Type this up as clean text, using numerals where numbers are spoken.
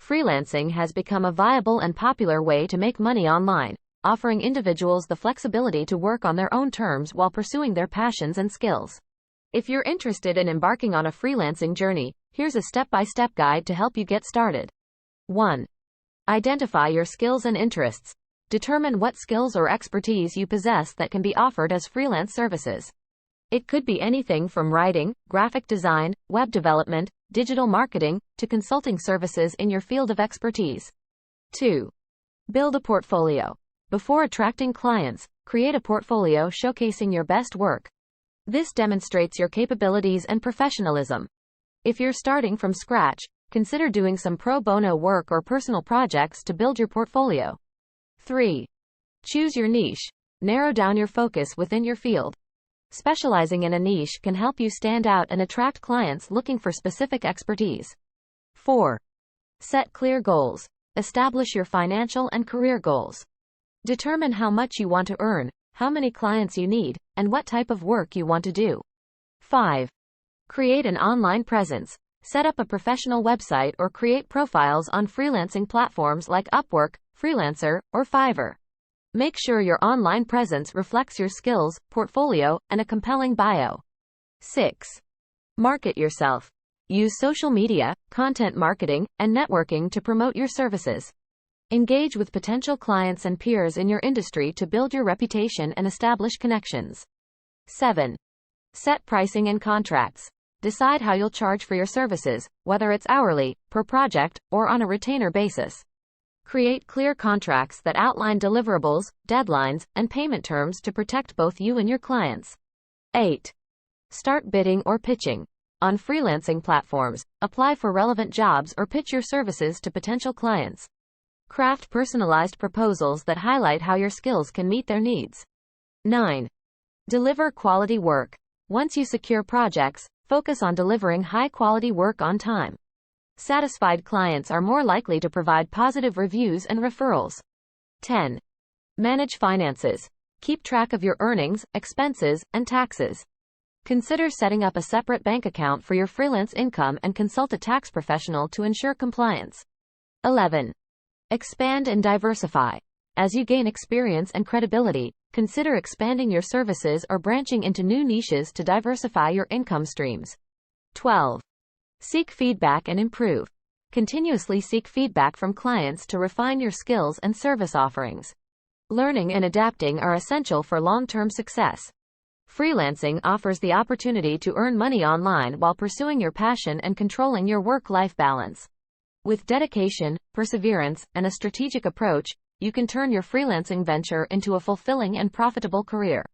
Freelancing has become a viable and popular way to make money online, offering individuals the flexibility to work on their own terms while pursuing their passions and skills. If you're interested in embarking on a freelancing journey, here's a step-by-step guide to help you get started. 1. Identify your skills and interests. Determine what skills or expertise you possess that can be offered as freelance services. It could be anything from writing, graphic design, web development, digital marketing, to consulting services in your field of expertise. 2. Build a portfolio. Before attracting clients, create a portfolio showcasing your best work. This demonstrates your capabilities and professionalism. If you're starting from scratch, consider doing some pro bono work or personal projects to build your portfolio. 3. Choose your niche. Narrow down your focus within your field. Specializing in a niche can help you stand out and attract clients looking for specific expertise. 4. Set clear goals. Establish your financial and career goals. Determine how much you want to earn, how many clients you need, and what type of work you want to do. 5. Create an online presence. Set up a professional website or create profiles on freelancing platforms like Upwork, Freelancer, or Fiverr. Make sure your online presence reflects your skills, portfolio, and a compelling bio. 6. Market yourself. Use social media, content marketing, and networking to promote your services. Engage with potential clients and peers in your industry to build your reputation and establish connections. 7. Set pricing and contracts. Decide how you'll charge for your services, whether it's hourly, per project, or on a retainer basis. Create clear contracts that outline deliverables, deadlines, and payment terms to protect both you and your clients. 8. Start bidding or pitching. On freelancing platforms, apply for relevant jobs or pitch your services to potential clients. Craft personalized proposals that highlight how your skills can meet their needs. 9. Deliver quality work. Once you secure projects, focus on delivering high-quality work on time. Satisfied clients are more likely to provide positive reviews and referrals. 10. Manage finances. Keep track of your earnings, expenses, and taxes. Consider setting up a separate bank account for your freelance income and consult a tax professional to ensure compliance. 11. Expand and diversify. As you gain experience and credibility, consider expanding your services or branching into new niches to diversify your income streams. 12. Seek feedback and improve. Continuously seek feedback from clients to refine your skills and service offerings. Learning and adapting are essential for long-term success. Freelancing offers the opportunity to earn money online while pursuing your passion and controlling your work-life balance. With dedication, perseverance, and a strategic approach, you can turn your freelancing venture into a fulfilling and profitable career.